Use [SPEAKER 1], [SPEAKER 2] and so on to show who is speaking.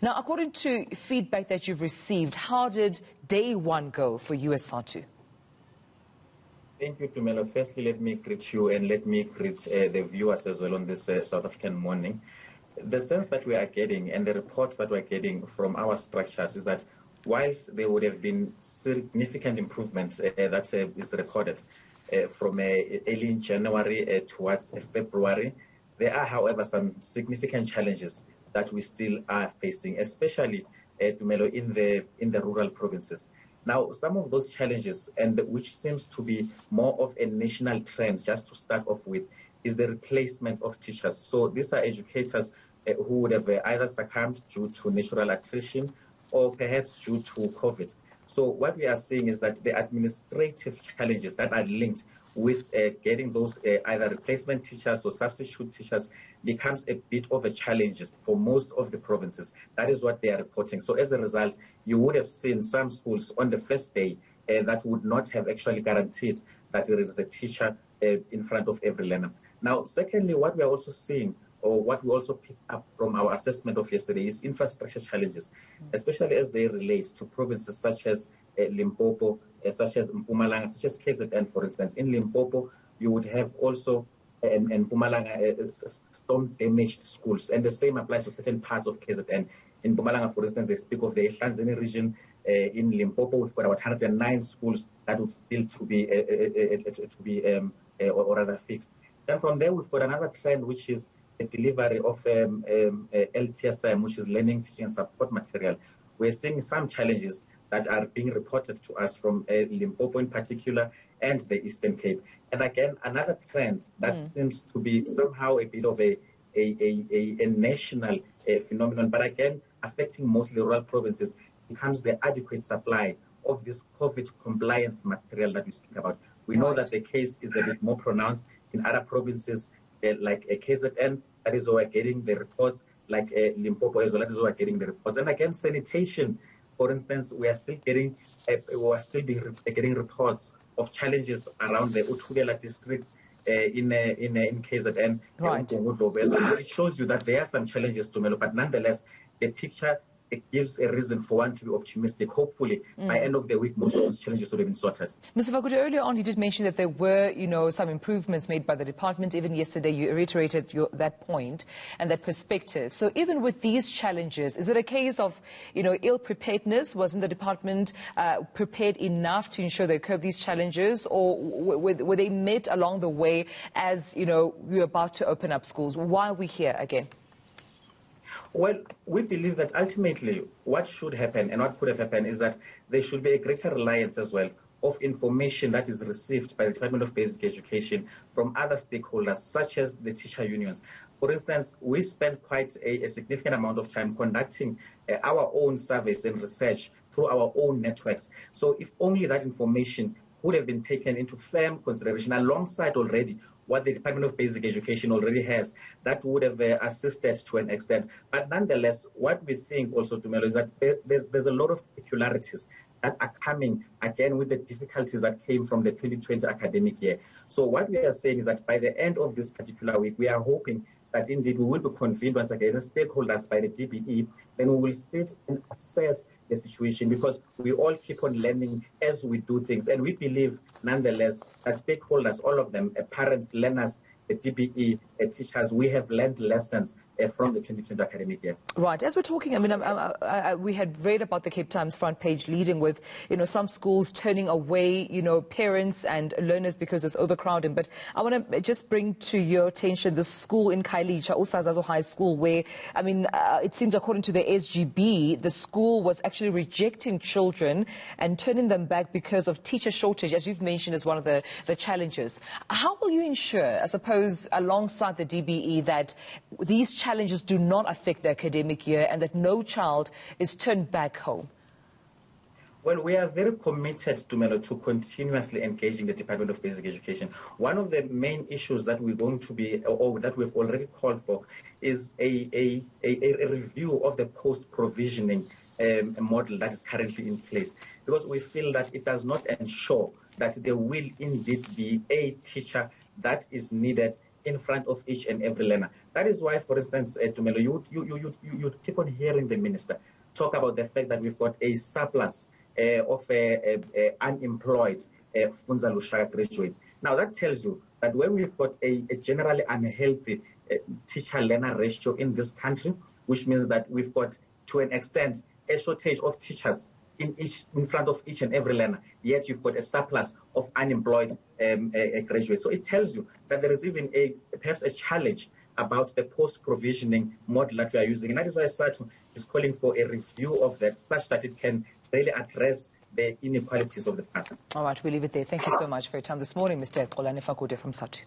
[SPEAKER 1] Now, according to feedback that you've received, how did day one go for you as Sadtu?
[SPEAKER 2] Thank you, Tumelo. Firstly, let me greet you and let me greet the viewers as well on this South African morning. The sense that we are getting and the reports that we're getting from our structures is that whilst there would have been significant improvement that is recorded from early in January towards February, there are, however, some significant challenges that we still are facing, especially Tumelo, in the rural provinces. Now, some of those challenges, and which seems to be more of a national trend, just to start off with, is the replacement of teachers. So these are educators who would have either succumbed due to natural attrition or perhaps due to COVID. So what we are seeing is that the administrative challenges that are linked with getting those either replacement teachers or substitute teachers becomes a bit of a challenge for most of the provinces. That is what they are reporting. So as a result, you would have seen some schools on the first day that would not have actually guaranteed that there is a teacher in front of every learner. Now, secondly, what we are also seeing, or what we also picked up from our assessment of yesterday, is infrastructure challenges, especially as they relate to provinces such as Limpopo, such as Mpumalanga, such as KZN, for instance. In Limpopo, you would have also and Mpumalanga storm-damaged schools, and the same applies to certain parts of KZN. In Mpumalanga, for instance, they speak of the Xolani region. In Limpopo, we've got about 109 schools that would still to be or rather fixed. Then from there, we've got another trend, which is the delivery of LTSM, which is learning, teaching, and support material. We're seeing some challenges that are being reported to us from Limpopo in particular and the Eastern Cape. And again, another trend that seems to be somehow a bit of a national phenomenon, but again, affecting mostly rural provinces, becomes the adequate supply of this COVID compliance material that we speak about. We know that the case is a bit more pronounced in other provinces, like KZN, that is where we're getting the reports, like Limpopo as well, that is where we're getting the reports. And again, sanitation, for instance, we are still getting reports of challenges around the Utugela district in KZN. Right. So it shows you that there are some challenges to Melo, but nonetheless, the picture, it gives a reason for one to be optimistic. Hopefully, by end of the week, most of those challenges will have been sorted.
[SPEAKER 1] Mr. Fakude, earlier on, you did mention that there were, some improvements made by the department. Even yesterday, you reiterated that point and that perspective. So even with these challenges, is it a case of, ill-preparedness? Wasn't the department prepared enough to ensure they curb these challenges? Or were they met along the way as, we were about to open up schools? Why are we here again?
[SPEAKER 2] Well, we believe that ultimately what should happen and what could have happened is that there should be a greater reliance as well of information that is received by the Department of Basic Education from other stakeholders, such as the teacher unions. For instance, we spent quite a significant amount of time conducting our own surveys and research through our own networks. So if only that information would have been taken into firm consideration alongside already what the Department of Basic Education already has, that would have assisted to an extent. But nonetheless, what we think also, Tumelo, is that there's a lot of peculiarities that are coming, again, with the difficulties that came from the 2020 academic year. So what we are saying is that by the end of this particular week, we are hoping that indeed we will be convened once again as stakeholders by the DBE, then we will sit and assess the situation, because we all keep on learning as we do things. And we believe, nonetheless, that stakeholders, all of them, parents, learners, the DBE, teachers, we have learned lessons from the 2020 academic year.
[SPEAKER 1] Right. As we're talking, we had read about the Cape Times front page leading with, some schools turning away, parents and learners because there's overcrowding. But I want to just bring to your attention the school in Khayelitsha, Usazazo High School, where, it seems according to the SGB, the school was actually rejecting children and turning them back because of teacher shortage, as you've mentioned, as one of the challenges. How will you ensure, I suppose, alongside the DBE, that these challenges do not affect the academic year and that no child is turned back home?
[SPEAKER 2] Well, we are very committed, to continuously engaging the Department of Basic Education. One of the main issues that we're going to be, or that we've already called for, is a review of the post-provisioning model that is currently in place, because we feel that it does not ensure that there will indeed be a teacher that is needed in front of each and every learner. That is why, for instance, Tumelo, you keep on hearing the minister talk about the fact that we've got a surplus of unemployed Funza Lushaka graduates. Now, that tells you that when we've got a generally unhealthy teacher-learner ratio in this country, which means that we've got, to an extent, a shortage of teachers in front of each and every learner, yet you've got a surplus of unemployed graduates. So it tells you that there is even perhaps a challenge about the post-provisioning model that we are using. And that is why Sadtu is calling for a review of that, such that it can really address the inequalities of the past.
[SPEAKER 1] All right, we'll leave it there. Thank you so much for your time this morning, Mr. Xolani Fakude from Sadtu.